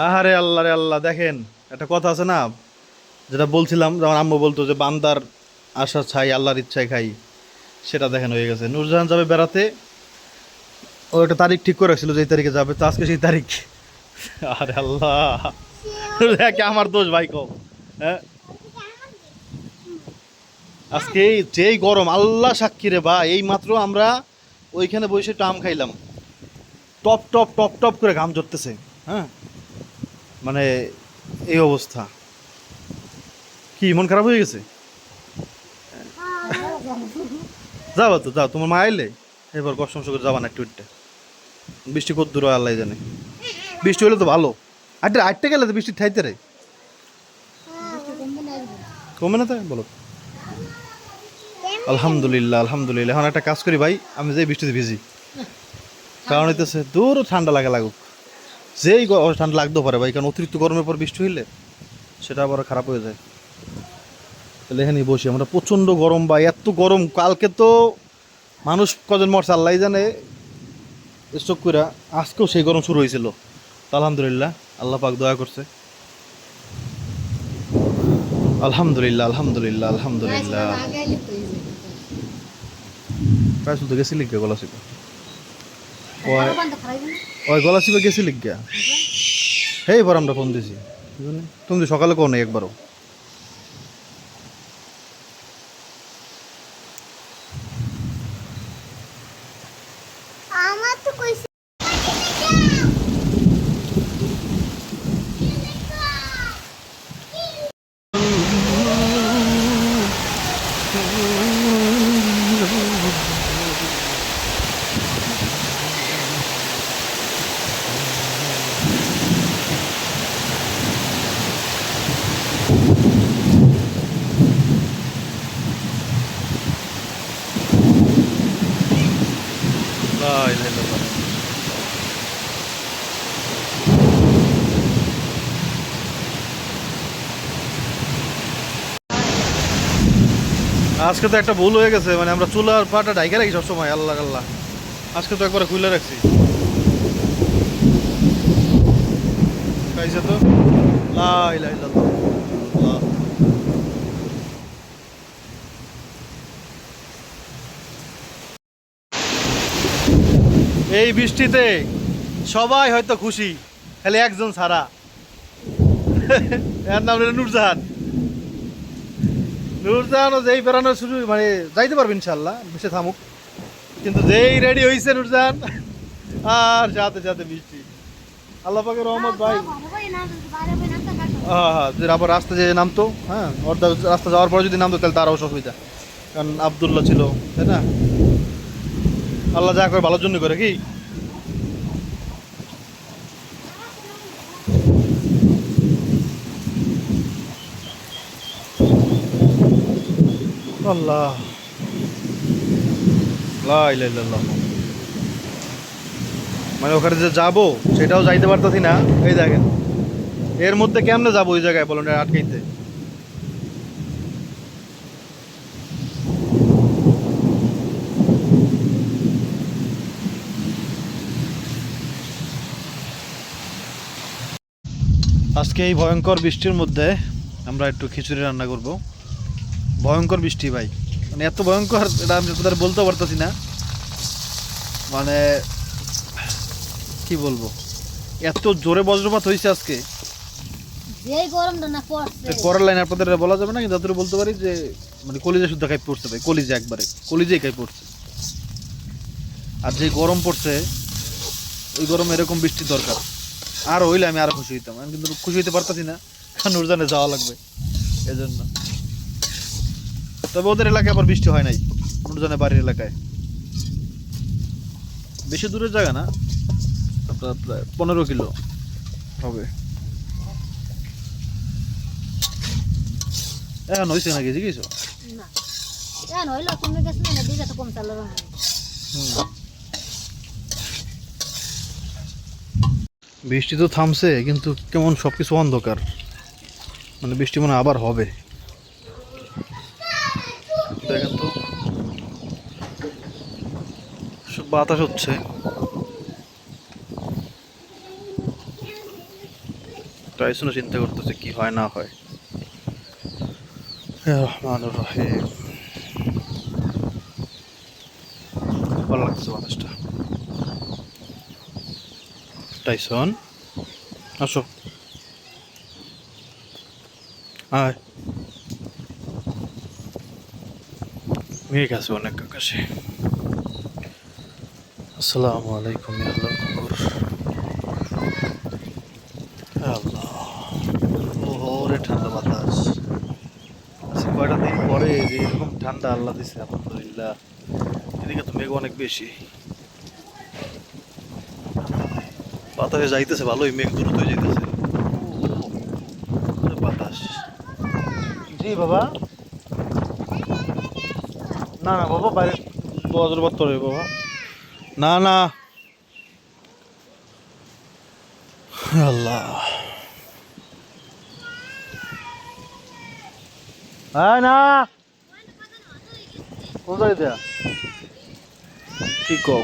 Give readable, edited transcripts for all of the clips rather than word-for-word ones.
আহারে আল্লাহ রে আল্লাহ, দেখেন একটা কথা আছে না, যেটা বলছিলাম, যেমন আম্মু বলতো যে বান্দার আশা ছাই আল্লাহর ইচ্ছায় খাই, সেটা দেখেন হয়ে গেছে। নূরজাহান যাবে বেড়াতে, ও একটা তারিখ ঠিক করে রাখছিল যে এই তারিখে যাবে, তো আজকে সেই তারিখ। আরে আল্লাহ, দেখ আমার দোষ ভাই কও। হ্যাঁ, আজকে যেই গরম, আল্লাহ সাক্ষী রে ভাই, এই মাত্র আমরা ওইখানে বসে একটু আম খাইলাম, টপ টপ টপ টপ করে ঘাম ঝরতেছে। হ্যাঁ, মানে এই অবস্থা, কি মন খারাপ হয়ে গেছে? যাবা তো যাও, তোমার মা আইলে এবার কষ্ট মষ্ট করে যাবা না একটু একটু। বৃষ্টি কত দূর হয় আল্লাহ জানে, বৃষ্টি হলে তো ভালো। আটটা আটটা গেলে তো বৃষ্টি ঠাইতে রে কমে না, তাই বলো। আলহামদুলিল্লাহ আলহামদুলিল্লাহ। এখন একটা কাজ করি ভাই, আমি যেই বৃষ্টিতে ভিজি, কারণ হইতেছে দূর ঠান্ডা লাগুক, যেই ঠান্ডা লাগতেও পারে ভাই, কারণ অতিরিক্ত গরমের পর বৃষ্টি হইলে সেটা আবার খারাপ হয়ে যায়। তাহলে এখানেই বসি আমরা, প্রচণ্ড গরম ভাই, এত গরম, কালকে তো মানুষ কজন মরছে আল্লাহ জানে স্ট্রোক কইরা, আজকেও সেই গরম শুরু হয়েছিল। তো আলহামদুলিল্লাহ, আল্লাহ পাক দয়া করছে। আলহামদুলিল্লাহ আলহামদুলিল্লাহ আলহামদুলিল্লাহ। প্রায় শুধু গেছি লিখা গলা ছিল, ওই ওই গলা ছিল গেছি লিখা। হেই বার আমরা ফোন দিছি, তুমি তো সকালে কোন একবারও। আজকে তো একটা ভুল হয়ে গেছে, মানে আমরা চুলার পাটা ঢাইকা রাখি সবসময়, আল্লাহ আল্লাহ, আজকে তো একবারে খুলে রাখছি। খাইছে তো, লা ইলাহা ইল্লাল্লাহ। আল্লাহ। এই বৃষ্টিতে সবাই হয়তো খুশি, খালি একজন ছাড়া, এর নাম হলো নূরজাহান। নূরজাহানও যেই বেড়ানো শুরু, মানে যাইতে পারবে ইনশাল্লাহ, বসে থামুক, কিন্তু যেই রেডি হয়েছে নূরজাহান, আর সাথে সাথে বৃষ্টি। আল্লাহ পাকের রহমত ভাই। হ্যাঁ হ্যাঁ, যদি আবার রাস্তা যে নামতো, হ্যাঁ অর্ধা রাস্তা যাওয়ার পরে যদি নামতো, তাহলে তারও অসুবিধা, কারণ আবদুল্লাহ ছিল, তাই না? আল্লাহ যা করে ভালোর জন্য করে কি। আল্লাহ, লা ইলাহা ইল্লাল্লাহ। মানে ওখানে যে যাবো সেটাও যাইতে পারতাছি না। এই দেখেন, এর মধ্যে কেমনে যাবো ওই জায়গায় বলুন, আটকাইতে। আজকে এই ভয়ঙ্কর বৃষ্টির মধ্যে আমরা একটু খিচুড়ি রান্না করব। ভয়ঙ্কর বৃষ্টি ভাই, মানে এত ভয়ঙ্কর, এটা আমি তোদের বলতে পারতেছি না। মানে কি বলবো, এত জোরে বজ্রপাত হয়েছে আজকে, পরের লাইন আপনাদের বলা যাবে না, কিন্তু যতটুকু বলতে পারি যে মানে কলিজা শুদ্ধ খাই পড়ছে ভাই, কলিজা একবারে, কলিজাই খাই পড়ছে। আর যে গরম পড়ছে, ওই গরমে এরকম বৃষ্টি দরকার। আর হইলে আমি আরো খুশি হইতাম, আমি কিন্তু খুশি হইতে পারতাছি না, কারণ নূরজাহানে যাওয়া লাগবে এজন্য। তবে ওদের এলাকায় আবার বৃষ্টি হয় নাই, নূরজাহানের বাড়ির এলাকায়। বেশি দূরের জায়গা না, আপনার প্রায় 15 কিলো হবে। এখন হয়েছে নাকি জিজ্ঞেস? বৃষ্টি তো থামছে, কিন্তু কেমন সবকিছু অন্ধকার, মানে বৃষ্টি মনে হয় আবার হবে। দেখেন তো, বাতাস হচ্ছে। টাইসনও চিন্তা করতেছে কি হয় না হয়। রহমানুর রহিম। ভালো লাগছে বাতাসটা। টাইসন আসো, আয়। মেঘ আছে অনেক আকাশে। আসসালামু আলাইকুম আল্লাহ খবর। আল্লাহ, ওরে ঠান্ডা বাতাস। আজকে কয়টা দিন পরে যে এরকম ঠান্ডা আল্লাহ দিছে, আলহামদুলিল্লাহ। এদিকে তো মেঘ অনেক বেশি, বাতাসে যাইতেছে ভালোই, মেঘ দ্রুত যাইতেছে। বাতাস। জি বাবা, না না বাবা, বাইরে বজ্রপাত তোরে বাবা, না না। আল্লাহ, হ্যাঁ না, কোন জায়গায় দেয়া কি কও,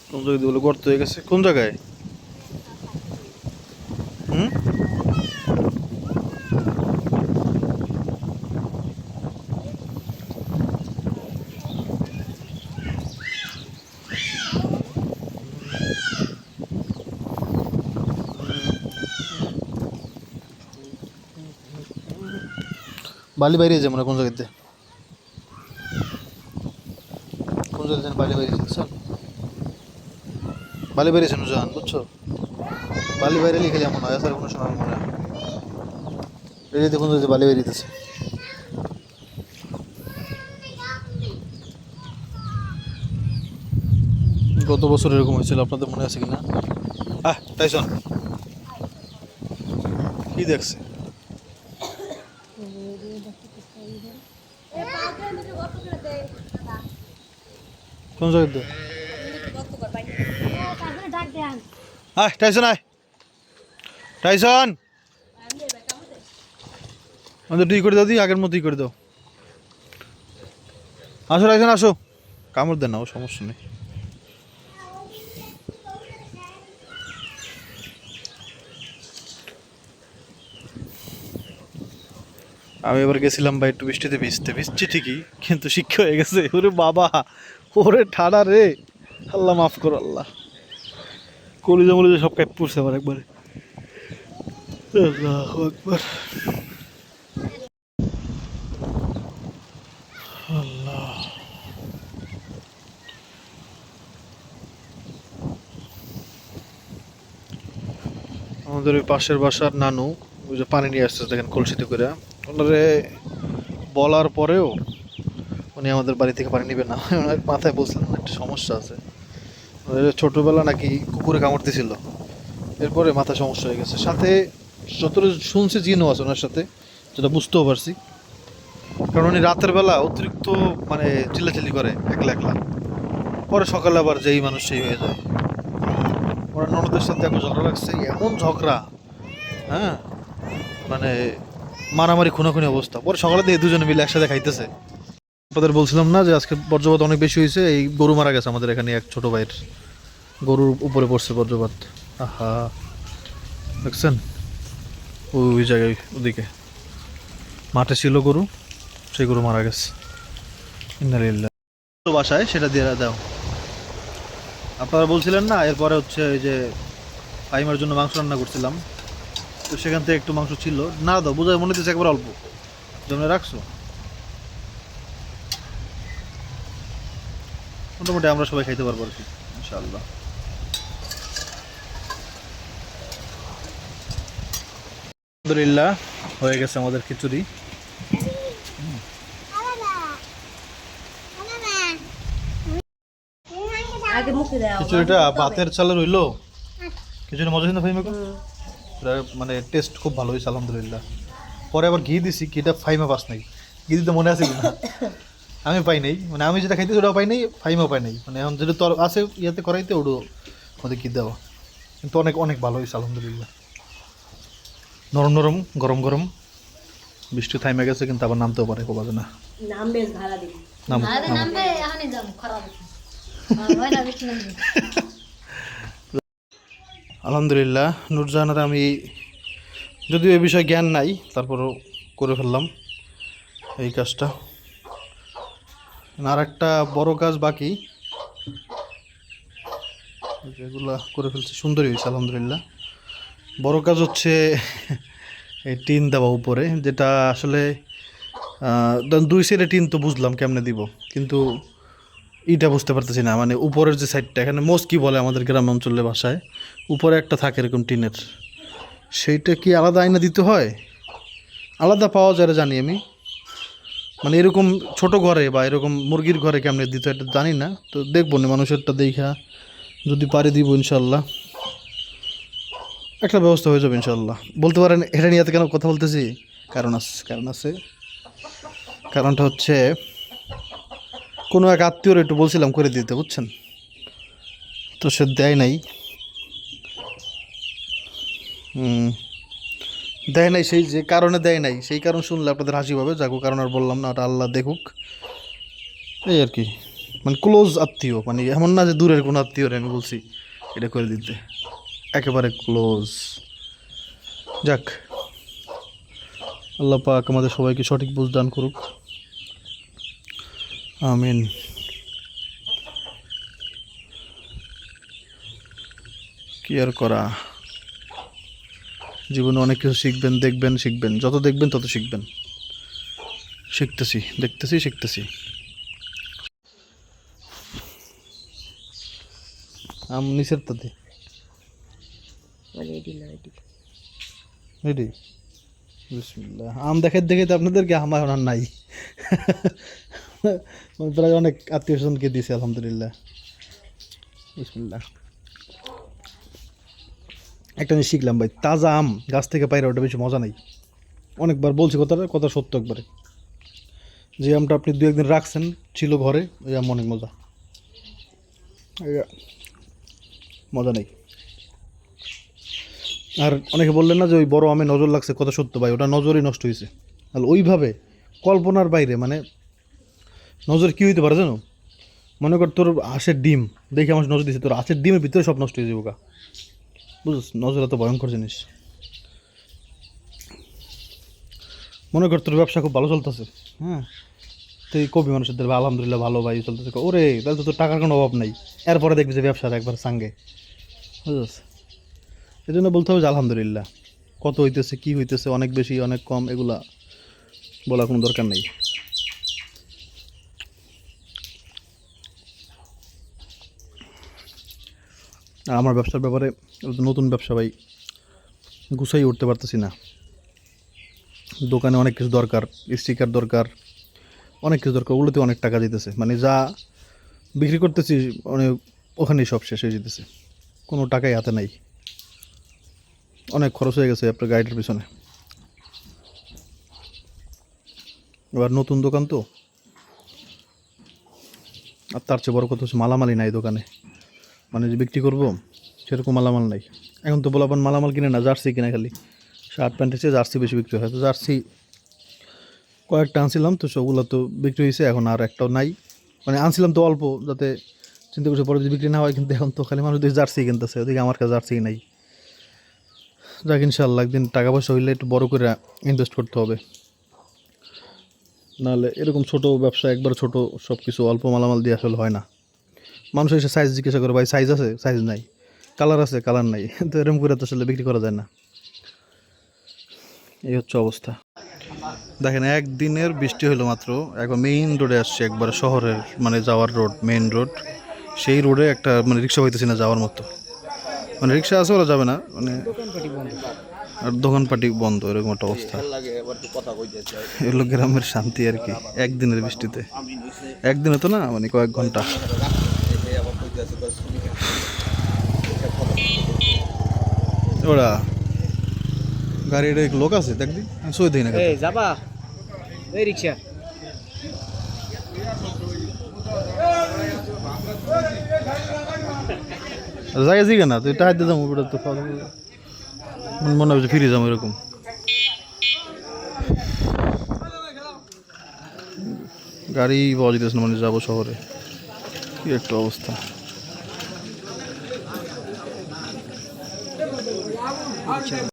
কোন জায়গায় দিয়ে বলে গর্ত হয়ে গেছে, কোন জায়গায়? হুম, বালি বাইরে যায় মনে হয় কোন জায়গাতে, কোন জায়গায় বালি বাইরে দেখছেন, বালি বাইরেছে নুজান, বুঝছো? বালি বাইরে লিখে যেমন হয় স্যার কোনো সময় মনে হয় এই যে দেখুন যে বালি বাইরেছে। গত বছর এরকম হয়েছিল, আপনাদের মনে আছে কিনা? টাইসন কি দেখছে? কোন জায়গাতে? টাইসন আয়, টাইসন আমাদের ই করে দাও, দি আগের মতোই করে দাও। আসো টাইসন আসো, কামড় দেন না, ও সমস্যা নেই। আমি এবার গেছিলাম ভাই একটু বৃষ্টিতে ভিজতে, ভিজছি ঠিকই কিন্তু শিক্ষা হয়ে গেছে। ওরে বাবা, ওরে ঠাডা রে, আল্লাহ মাফ করো আল্লাহ। কলিজা মলিজা সব কাপ পড়ছে আবার একবারে। আল্লাহু আকবার। আল্লাহ, আমাদের ওই পাশের বাসার নানু ওই যে পানি নিয়ে আসছে দেখেন কলসিতে করে, ওনারে বলার পরেও উনি আমাদের বাড়ি থেকে পানি নেবে না। ওনার মাথায় বলছিলাম একটা সমস্যা আছে, ছোটবেলা নাকি কুকুরে কামড়তেছিল, এরপরে মাথা সমস্যা হয়ে গেছে। সাথে যতটা শুনছি জিনও আছে ওনার সাথে, যেটা বুঝতেও পারছি। কারণ উনি রাতের বেলা অতিরিক্ত মানে চিল্লাচিল্লি করে একলা একলা, পরে সকালে আবার যেই মানুষ সেই হয়ে যায়। ওনার ননদের সাথে এখন ঝগড়া লাগছে, এমন ঝগড়া, হ্যাঁ মানে মারামারি খুনাখুনি অবস্থা। পরে সকালে দিয়ে দুজনে মিলে একসাথে খাইতেছে। আপনাদের বলছিলাম না যে আজকে বজ্রপাত অনেক বেশি হয়েছে, এই গরু মারা গেছে আমাদের এখানে এক ছোট ভাইয়ের, গরুর উপরে পড়ছে বজ্রপাত। আহা, দেখছেন ওই জায়গায় ওদিকে মাঠে ছিল গরু, সেই গরু মারা গেছে। ইন্নালিল্লাহ। বাসায় সেটা দিয়ে দাও। আপনারা বলছিলেন না, এরপরে হচ্ছে ওই যে ফাইমার জন্য মাংস রান্না করছিলাম, তো সেখান থেকে একটু মাংস ছিল, না দাও বোঝায় মনে হচ্ছে একবার অল্প জমে রাখছো। মোটামুটি আমরা সবাই খাইতে পারবো আর কি ইনশাআল্লাহ। আলহামদুলিল্লাহ, হয়ে গেছে আমাদের খিচুড়ি। খিচুড়িটা ভাতের চালের হইলো, খিচুড়ি মজা হইলো ফাইমা, মানে টেস্ট খুব ভালো হয়েছে আলহামদুলিল্লাহ। পরে আবার ঘি দিছি, ঘিটা ফাইমা পাস নাই, ঘি দিতে মনে আছে কিনা আমি পাই নাই, মানে আমি যেটা খাইতে ওটাও পাই নাই, ফাইমাও পাই নাই, মানে এখন যেটা তোর আছে ইয়াতে করাইতে ওটাও আমাদের ঘি দেওয়া, কিন্তু অনেক অনেক ভালো হয়েছে আলহামদুলিল্লাহ। নরম নরম, গরম গরম, বৃষ্টি থাইমে গেছে কিন্তু আবার নামতেও পারে, কবাবে না নাম। আলহামদুলিল্লাহ নূরজাহানের আমি যদিও এ বিষয়ে জ্ঞান নাই তারপরও করে ফেললাম এই কাজটা। আর একটা বড় কাজ বাকি, যেগুলা করে ফেলছি সুন্দরই হয়েছে আলহামদুলিল্লাহ। বড় কাজ হচ্ছে এই টিন দেওয়া উপরে, যেটা আসলে দুই সাইডে টিন তো বুঝলাম কেমনে দিব, কিন্তু ইটা বুঝতে পারতেছি না, মানে উপরের যে সাইডটা এখানে মস্কি বলে আমাদের গ্রাম অঞ্চলের ভাষায়, উপরে একটা থাকে এরকম টিনের, সেইটা কি আলাদা আয়না দিতে হয়? আলাদা পাওয়া যায় জানি আমি, মানে এরকম ছোট ঘরে বা এরকম মুরগির ঘরে কেমনে দিতে হয় এটা জানি না, তো দেখবো না মানুষেরটা দেখা যদি পারি দিব ইনশাল্লাহ, একটা ব্যবস্থা হয়ে যাবে ইনশাল্লাহ। বলতে পারেন এটা নিয়ে কেন কথা বলতেছি, কারণ আছে। কারণটা হচ্ছে কোনো এক আত্মীয়র একটু বলছিলাম করে দিতে, বুঝছেন, তো সে দেয় নাই। দেয় নাই, সেই যে কারণে দেয় নাই সেই কারণ শুনলে আপনাদের হাসি পাবে, যাকো কারণ আর বললাম না, ওটা আল্লাহ দেখুক, এই আর কি। মানে ক্লোজ আত্মীয়, মানে এমন না যে দূরের কোনো আত্মীয়রে আমি বলছি এটা করে দিতে, একেবারে ক্লোজ। যাক, আল্লাহ পাক আমাদের সবাইকে সঠিক বুঝ দান করুক, আমিন। কি আর করা, জীবনে অনেক কিছু শিখবেন, দেখবেন, শিখবেন, যত দেখবেন তত শিখবেন। শিখতেছি, দেখতেছি, শিখতেছি। আম নিচের তাতে রেডি। বিসমিল্লাহ। আম দেখে দেখে তো আপনাদেরকে আমার আর নাই প্রায় অনেক আত্মীয় স্বজনকে দিয়েছে আলহামদুলিল্লাহ। বিসমিল্লাহ। একটা জিনিস শিখলাম ভাই, তাজা আম গাছ থেকে পাইরা ওটা বেশি মজা নাই। অনেকবার বলছি কথা সত্য একবারে, যে আমটা আপনি দু একদিন রাখছেন ছিল ঘরে, ওই আম অনেক মজা, মজা নেই। আর অনেকে বললেন না যে ওই বড় আমে নজর লাগছে, কথা সত্য ভাই, ওটা নজরই নষ্ট হয়েছে। তাহলে ওইভাবে কল্পনার বাইরে, মানে নজর কী হইতে পারে জানো, মনে কর তোর হাঁসের ডিম দেখে আমার নজর দিচ্ছে, তোর হাঁসের ডিমের ভিতরে সব নষ্ট হয়ে যাবো গা, বুঝছিস, নজর এত ভয়ঙ্কর জিনিস। মনে কর তোর ব্যবসা খুব ভালো চলতেছে, হ্যাঁ, তুই কবি মানুষের দেখবে আলহামদুলিল্লাহ ভালো ভাই চলতেছে, ওরে তাহলে তো তোর টাকার কোনো অভাব নাই, এরপরে দেখবি যে ব্যবসার একবার সাঙ্গে, বুঝছিস। এই জন্য বলতে হবে যে আলহামদুলিল্লাহ, কত হইতেছে কি হইতেছে, অনেক বেশি অনেক কম এগুলা বলার কোনো দরকার নেই। আর আমার ব্যবসার ব্যাপারে, নতুন ব্যবসা ভাই, গুছাই উঠতে পারতেছি না। দোকানে অনেক কিছু দরকার, স্টিকার দরকার, অনেক কিছু দরকার, ওগুলোতে অনেক টাকা দিতেছে, মানে যা বিক্রি করতেছি মানে ওখানেই সব শেষ হয়ে যেতেছে, কোনো টাকাই হাতে নাই, অনেক খরচ হয়ে গেছে আপনার গাড়িটার পিছনে। এবার নতুন দোকান তো, আর তার চেয়ে বড় কথা হচ্ছে মালামালই নাই দোকানে, মানে যে বিক্রি করবো সেরকম মালামাল নাই। এখন তো বলাবান মালামাল কিনে না, জার্সি কিনে, খালি শার্ট প্যান্টের চেয়ে জার্সি বেশি বিক্রি হয়, তো জার্সি কয়েকটা আনছিলাম, তো সবগুলো তো বিক্রি হয়েছে, এখন আর একটাও নাই, মানে আনছিলাম তো অল্প, যাতে চিন্তা করছে পরে যদি বিক্রি না হয়, কিন্তু এখন তো খালি মানুষ জার্সি কিনতেছে, ওদিকে আমার কাছে জার্সি নাই। যাক ইনশাআল্লাহ একদিন টাকা পয়সা হইলে একটু বড় করে ইনভেস্ট করতে হবে, নাহলে এরকম ছোট ব্যবসা একবার ছোট সব কিছু অল্প মালামাল দিয়ে আসলে হয় না। মানুষ এসে সাইজ জিজ্ঞাসা করে, ভাই সাইজ আছে, সাইজ নাই, কালার আছে, কালার নাই, তো এরকম করে তো আসলে বিক্রি করা যায় না। এই হচ্ছে অবস্থা। দেখেন একদিনের বৃষ্টি হলো মাত্র, একবার মেইন রোডে আসছে, একবার শহরের মানে যাওয়ার রোড, মেইন রোড, সেই রোডে একটা মানে রিক্সা পাইতেছি না যাওয়ার মতো, মানে রিক্সা আছে ওরা যাবে না, মানে আর দোকানপাটি বন্ধ, এরকম একটা অবস্থা। এগুলো গ্রামের শান্তি আর কি, একদিনের বৃষ্টিতে, একদিনে তো না, মানে কয়েক ঘন্টা। ওরা গাড়ির এক লোক আছে দেখবি, সই দিই না যাবা এই রিক্সা যাই জিগে না, তুই টাকা দিয়ে যাবো, ওটা তো মনে হবে ফিরে যাবো এরকম। গাড়ি পাওয়া যেতেছে না, মানে যাবো শহরে, কি একটা অবস্থা।